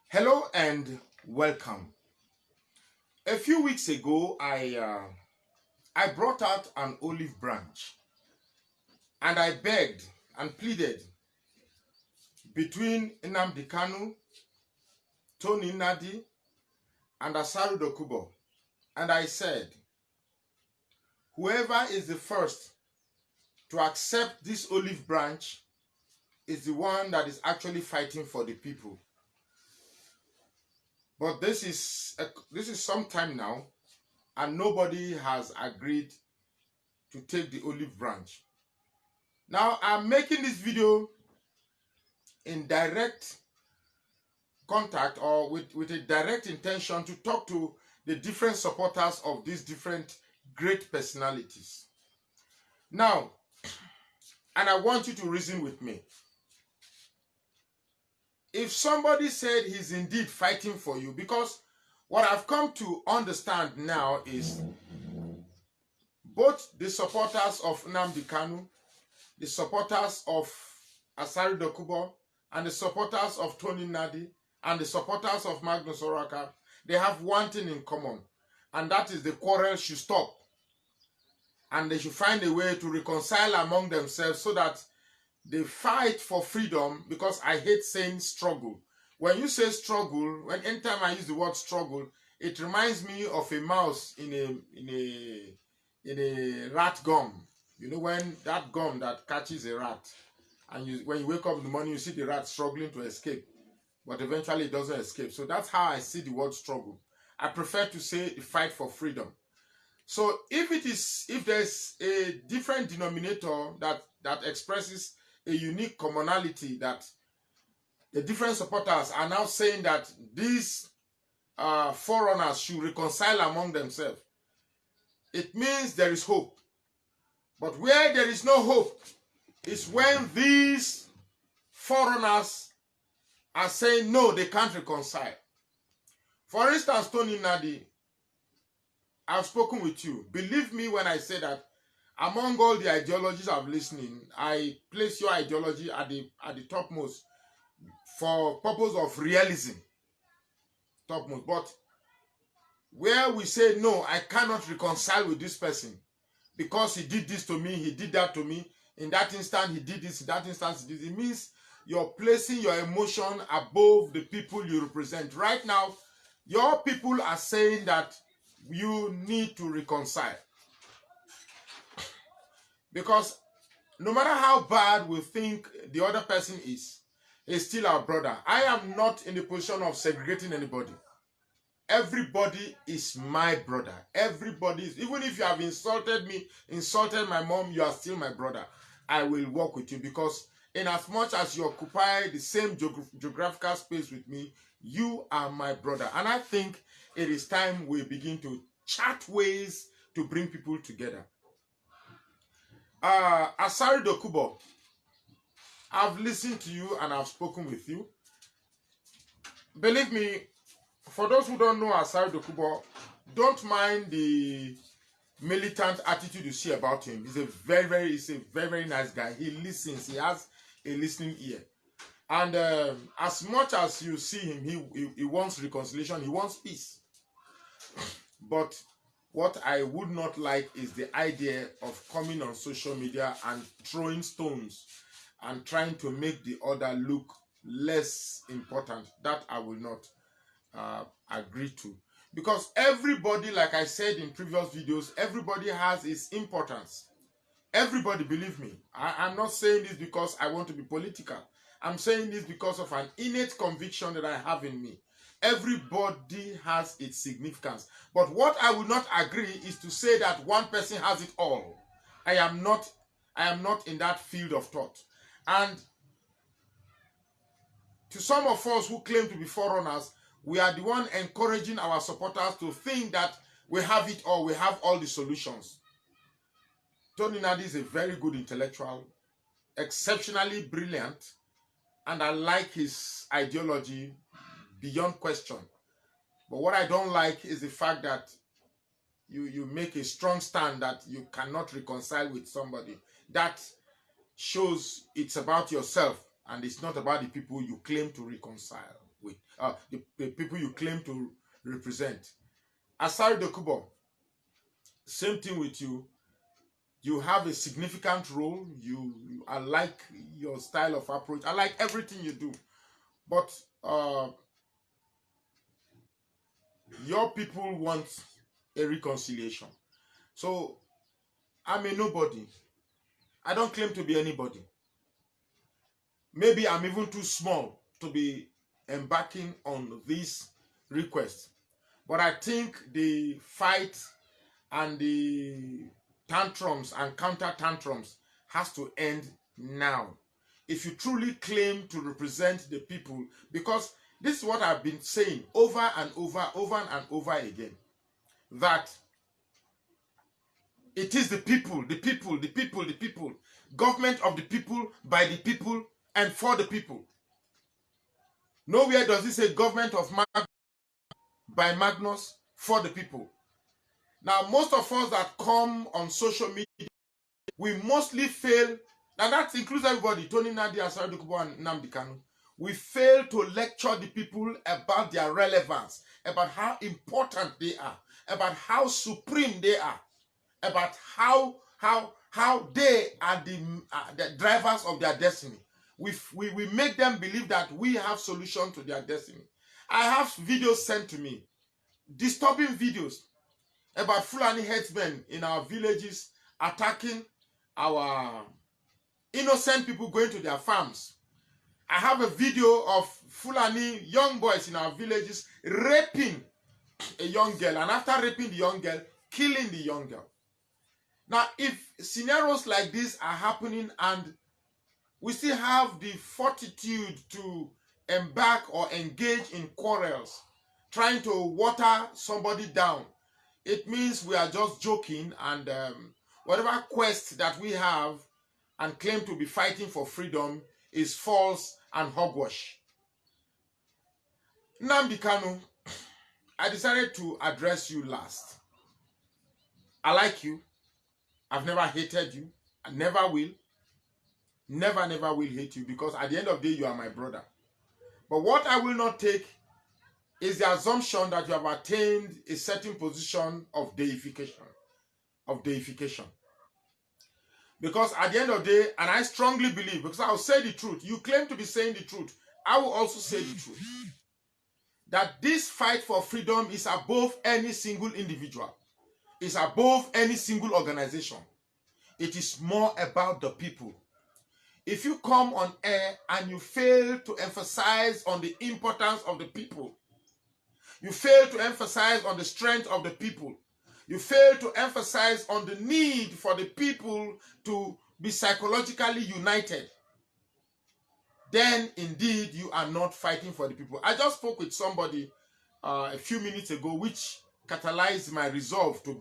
Hello and welcome. A few weeks ago, I brought out an olive branch and I begged and pleaded between Nnamdi Nnadi, and Asari Dokubor, and I said, whoever is the first to accept this olive branch is the one that is actually fighting for the people. But this is some time now, and nobody has agreed to take the olive branch. Now, I'm making this video in direct contact or with a direct intention to talk to the different supporters of these different great personalities. Now, and I want you to reason with me. If somebody said he's indeed fighting for you, because what I've come to understand now is both the supporters of Nnamdi, the supporters of Asari Dokubor, and the supporters of Nnadi, and the supporters of Magnus Oraka, they have one thing in common, and that is the quarrel should stop. And they should find a way to reconcile among themselves so that they fight for freedom, because I hate saying struggle. When you say struggle, anytime I use the word struggle, it reminds me of a mouse in a rat gum. You know, when that gum that catches a rat, and when you wake up in the morning, you see the rat struggling to escape, but eventually it doesn't escape. So that's how I see the word struggle. I prefer to say the fight for freedom. So if there's a different denominator that expresses a unique commonality, that the different supporters are now saying that these forerunners should reconcile among themselves, it means there is hope. But where there is no hope is when these forerunners are saying no, they can't reconcile. For instance, Nnadi, I've spoken with you. Believe me when I say that among all the ideologies I'm listening, I place your ideology at the topmost for purpose of realism. Topmost. But where we say no, I cannot reconcile with this person because he did this to me, he did that to me, in that instant he did this, in that instance he did this. It means you're placing your emotion above the people you represent. Right now, your people are saying that you need to reconcile. Because no matter how bad we think the other person is, he's still our brother. I am not in the position of segregating anybody. Everybody is my brother. Everybody is, even if you have insulted me, insulted my mom, you are still my brother. I will work with you, because in as much as you occupy the same geographical space with me, you are my brother. And I think it is time we begin to chart ways to bring people together. Asari Dokubor, I've listened to you and I've spoken with you. Believe me, for those who don't know Asari Dokubor, don't mind the militant attitude you see about him. He's a very nice guy. He listens. He has a listening ear. And as much as you see him, he wants reconciliation. He wants peace. But what I would not like is the idea of coming on social media and throwing stones and trying to make the other look less important. That I will not agree to. Because everybody, like I said in previous videos, everybody has its importance. Everybody, believe me. I'm not saying this because I want to be political. I'm saying this because of an innate conviction that I have in me. Everybody has its significance. But what I will not agree is to say that one person has it all. I am not in that field of thought. And to some of us who claim to be forerunners, we are the one encouraging our supporters to think that we have it all, we have all the solutions. Nnadi is a very good intellectual, exceptionally brilliant, and I like his ideology beyond question. But what I don't like is the fact that you make a strong stand that you cannot reconcile with somebody. That shows it's about yourself and it's not about the people you claim to reconcile with. with, the people you claim to represent. Asari Dokubor, same thing with you. You have a significant role. I like your style of approach. I like everything you do. But your people want a reconciliation. So I'm a nobody. I don't claim to be anybody. Maybe I'm even too small to be embarking on this request. But I think the fight and the tantrums and counter tantrums has to end now. If you truly claim to represent the people, because this is what I've been saying over and over again, that it is the people, government of the people, by the people, and for the people. Nowhere does it say government of Magnus, by Magnus, for the people. Now, most of us that come on social media, we mostly fail, and that includes everybody, Tony, Nnadi, Asari, Dokubor, and Nnamdi. We fail to lecture the people about their relevance, about how important they are, about how supreme they are, about how they are the drivers of their destiny. We make them believe that we have solution to their destiny. I have videos sent to me, disturbing videos about Fulani headsmen in our villages attacking our innocent people going to their farms. I have a video of Fulani young boys in our villages raping a young girl, and after raping the young girl, killing the young girl. Now, if scenarios like this are happening and we still have the fortitude to embark or engage in quarrels, trying to water somebody down, it means we are just joking, and whatever quest that we have and claim to be fighting for freedom is false and hogwash. Nnamdi Kanu, I decided to address you last. I like you. I've never hated you. I never will. Never will hate you, because at the end of the day, you are my brother. But what I will not take is the assumption that you have attained a certain position of deification. Because at the end of the day, and I strongly believe, because I'll say the truth, you claim to be saying the truth, I will also say the truth, that this fight for freedom is above any single individual. It's above any single organization. It is more about the people. If you come on air and you fail to emphasize on the importance of the people, you fail to emphasize on the strength of the people, you fail to emphasize on the need for the people to be psychologically united, then indeed you are not fighting for the people. I just spoke with somebody a few minutes ago, which catalyzed my resolve to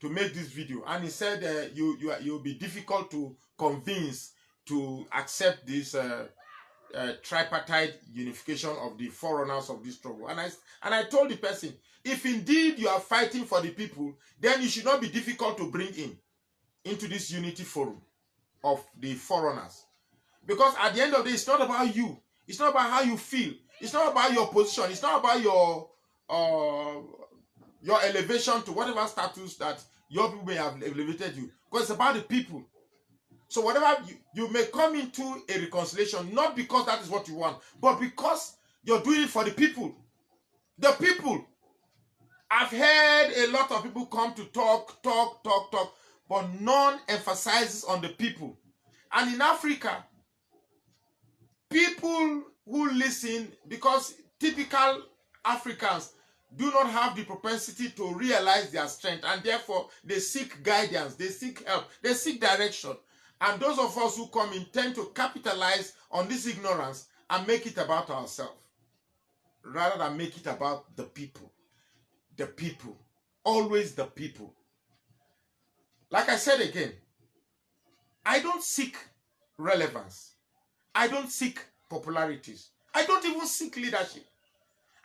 make this video, and he said you'll be difficult to convince to accept this tripartite unification of the forerunners of this struggle. And I told the person, if indeed you are fighting for the people, then you should not be difficult to bring into this unity forum of the forerunners. Because at the end of the day, it's not about you. It's not about how you feel. It's not about your position. It's not about your elevation to whatever status that your people may have elevated you. Because it's about the people. So whatever you may come into a reconciliation, not because that is what you want, but because you're doing it for the people. The people. I've heard a lot of people come to talk, but none emphasizes on the people. And in Africa, people who listen, because typical Africans do not have the propensity to realize their strength, and therefore they seek guidance, they seek help, they seek direction. And those of us who come in tend to capitalize on this ignorance and make it about ourselves, rather than make it about the people. The people. Always the people. Like I said again, I don't seek relevance. I don't seek popularities. I don't even seek leadership.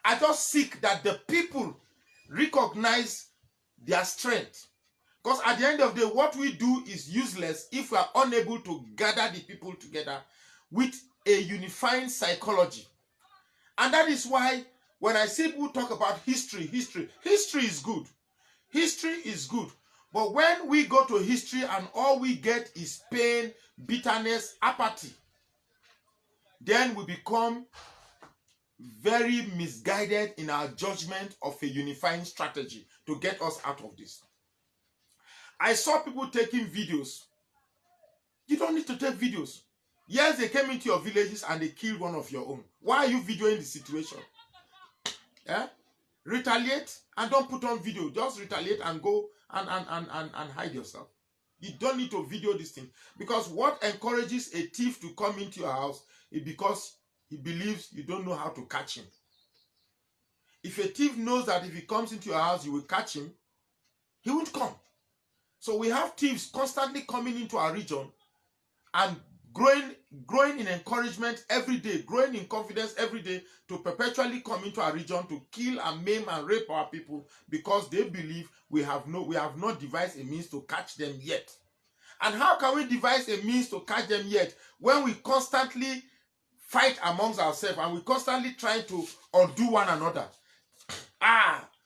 I just seek that the people recognize their strength. Because at the end of the day, what we do is useless if we are unable to gather the people together with a unifying psychology. And that is why when I see people talk about history is good. History is good. But when we go to history and all we get is pain, bitterness, apathy, then we become very misguided in our judgment of a unifying strategy to get us out of this. I saw people taking videos. You don't need to take videos. Yes, they came into your villages and they killed one of your own. Why are you videoing the situation? Eh? Retaliate and don't put on video. Just retaliate and go and hide yourself. You don't need to video this thing. Because what encourages a thief to come into your house is because he believes you don't know how to catch him. If a thief knows that if he comes into your house, you will catch him, he won't come. So we have thieves constantly coming into our region and growing in encouragement every day, growing in confidence every day to perpetually come into our region to kill and maim and rape our people because they believe we have not devised a means to catch them yet. And how can we devise a means to catch them yet when we constantly fight amongst ourselves and we constantly try to undo one another?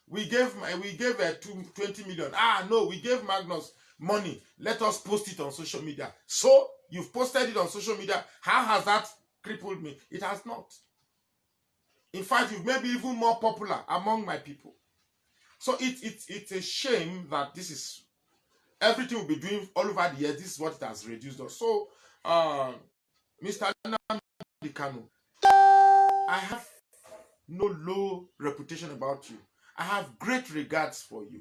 We gave 20 million. No, we gave Magnus money. Let us post it on social media. So you've posted it on social media. How has that crippled me? It has not. In fact, you've made me even more popular among my people. So it's a shame that this is everything we'll be doing all over the years. This is what it has reduced us. So, Mr. Nnamdi Kalu, I have no low reputation about you. I have great regards for you.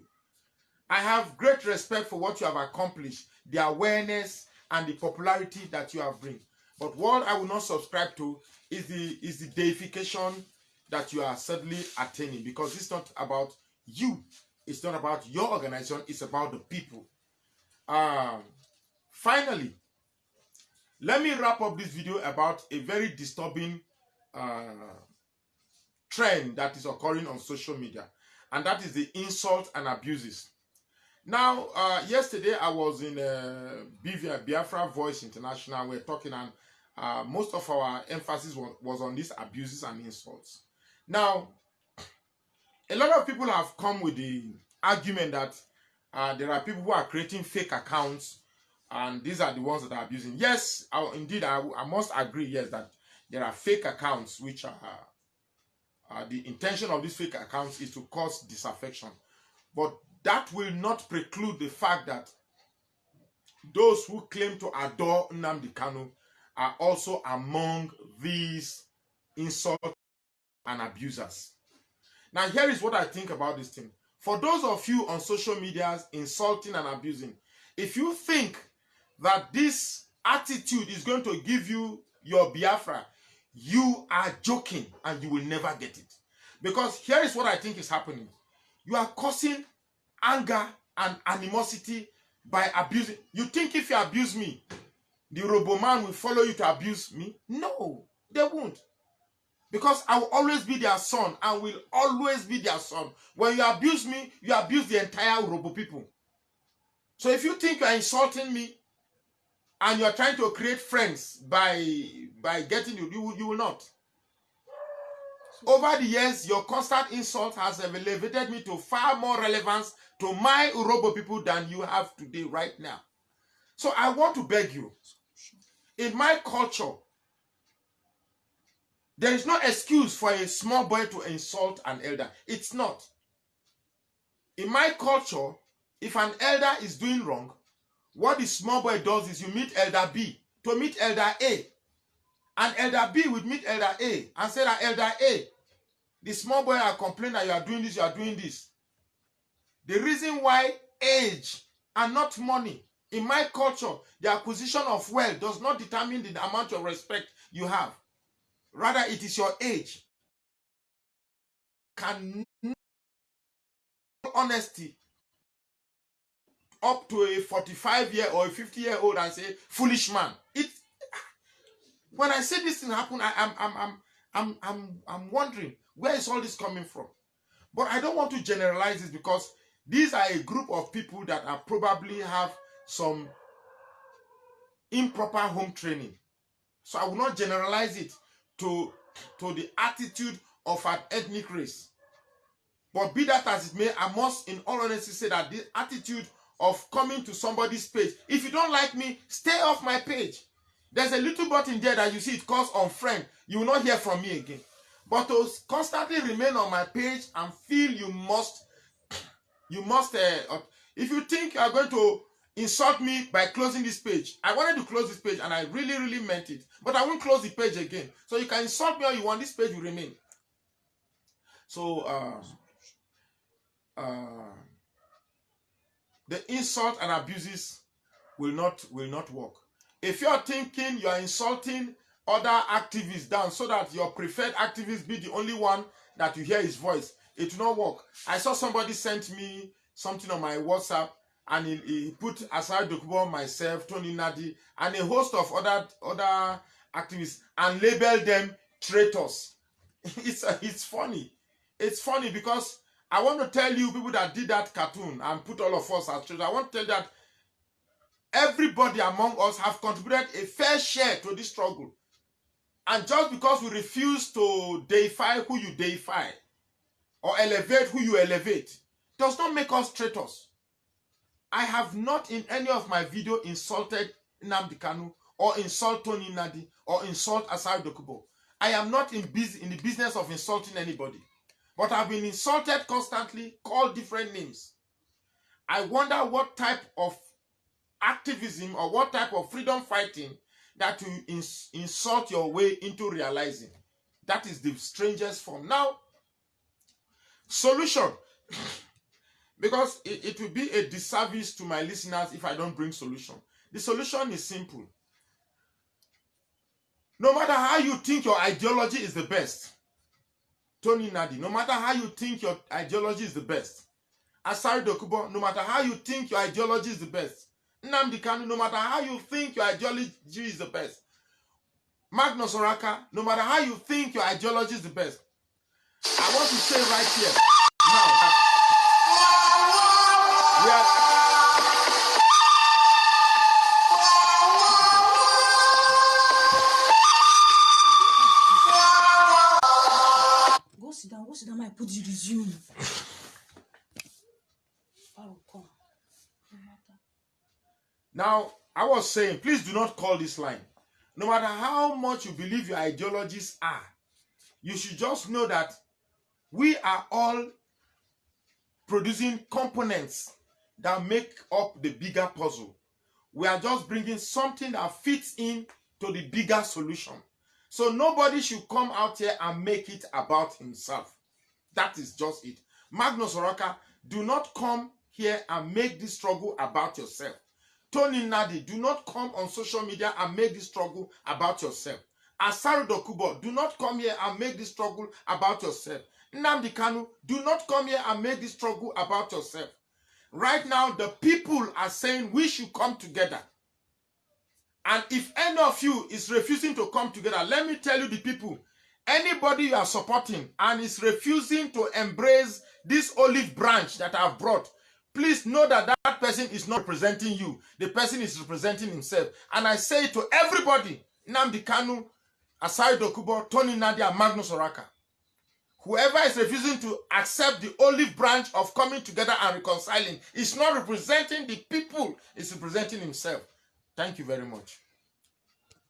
I have great respect for what you have accomplished, the awareness and the popularity that you have bring. But what I will not subscribe to is the deification that you are suddenly attaining, because it's not about you. It's not about your organization. It's about the people. Finally, let me wrap up this video about a very disturbing trend that is occurring on social media, and that is the insult and abuses. Now, yesterday I was in Biafra Voice International. We're talking, and most of our emphasis was on these abuses and insults. Now, a lot of people have come with the argument that there are people who are creating fake accounts, and these are the ones that are abusing. Yes, indeed, I must agree, yes, that there are fake accounts which are the intention of these fake accounts is to cause disaffection. But that will not preclude the fact that those who claim to adore Nnamdi Kanu are also among these insult and abusers. Now, here is what I think about this thing. For those of you on social media insulting and abusing, if you think that this attitude is going to give you your Biafra, you are joking and you will never get it. Because here is what I think is happening. You are causing anger and animosity by abusing. You think if you abuse me, the Roboman will follow you to abuse me? No, they won't. Because I will always be their son and will always be their son. When you abuse me, you abuse the entire Robo people. So if you think you are insulting me and you are trying to create friends by getting you will not. Over the years, your constant insult has elevated me to far more relevance to my Urobo people than you have today, right now. So I want to beg you, in my culture, there is no excuse for a small boy to insult an elder. It's not. In my culture, if an elder is doing wrong, what the small boy does is you meet Elder B to meet Elder A. And Elder B would meet Elder A and say that Elder A, the small boy are complaining that you are doing this, you are doing this. The reason why age and not money, in my culture, the acquisition of wealth does not determine the amount of respect you have. Rather, it is your age. Can honesty up to a 45-year or a 50-year-old and say, foolish man. When I see this thing happen, I'm wondering, where is all this coming from? But I don't want to generalize this, because these are a group of people that are probably have some improper home training. So I will not generalize it to to the attitude of an ethnic race. But be that as it may, I must in all honesty say that the attitude of coming to somebody's page, if you don't like me, stay off my page. There's a little button there that you see, it calls unfriend. You will not hear from me again. But to constantly remain on my page and feel you must, if you think you are going to insult me by closing this page, I wanted to close this page and I really, really meant it. But I won't close the page again. So you can insult me all you want, this page will remain. So, the insult and abuses will not work. If you're thinking you are insulting other activists down so that your preferred activist be the only one that you hear his voice, it will not work. I saw somebody sent me something on my WhatsApp and he put Asari, Dokubor, myself, Nnadi, and a host of other activists and labeled them traitors. It's funny. It's funny because I want to tell you people that did that cartoon and put all of us as traitors. I want to tell you that everybody among us have contributed a fair share to this struggle. And just because we refuse to deify who you deify or elevate who you elevate does not make us traitors. I have not in any of my video insulted Nnamdi Kanu or insult Nnadi or insult Asari Dokubor. I am not in the business of insulting anybody. But I've been insulted constantly, called different names. I wonder what type of activism or what type of freedom fighting that you insult your way into realizing. That is the strangest form. Now, solution. Because it will be a disservice to my listeners if I don't bring solution. The solution is simple. No matter how you think your ideology is the best, Nnadi, no matter how you think your ideology is the best, Asari Dokubor, no matter how you think your ideology is the best, Nnamdi Kanu, no matter how you think your ideology is the best, Magnus Oraka, no matter how you think your ideology is the best, I want to say right here, now, we are... Go sit down, I put you resume. Now, I was saying, please do not call this line. No matter how much you believe your ideologies are, you should just know that we are all producing components that make up the bigger puzzle. We are just bringing something that fits in to the bigger solution. So nobody should come out here and make it about himself. That is just it. Magnus Oraka, do not come here and make this struggle about yourself. Nnadi, do not come on social media and make this struggle about yourself. Asari Dokubor, do not come here and make this struggle about yourself. Nnamdi Kanu, do not come here and make this struggle about yourself. Right now, the people are saying we should come together. And if any of you is refusing to come together, let me tell you the people, anybody you are supporting and is refusing to embrace this olive branch that I've brought, please know that that person is not representing you. The person is representing himself. And I say to everybody, Nnamdi Kanu, Asari Dokubor, Nnadi, and Magnus Oraka, whoever is refusing to accept the olive branch of coming together and reconciling is not representing the people, it's representing himself. Thank you very much.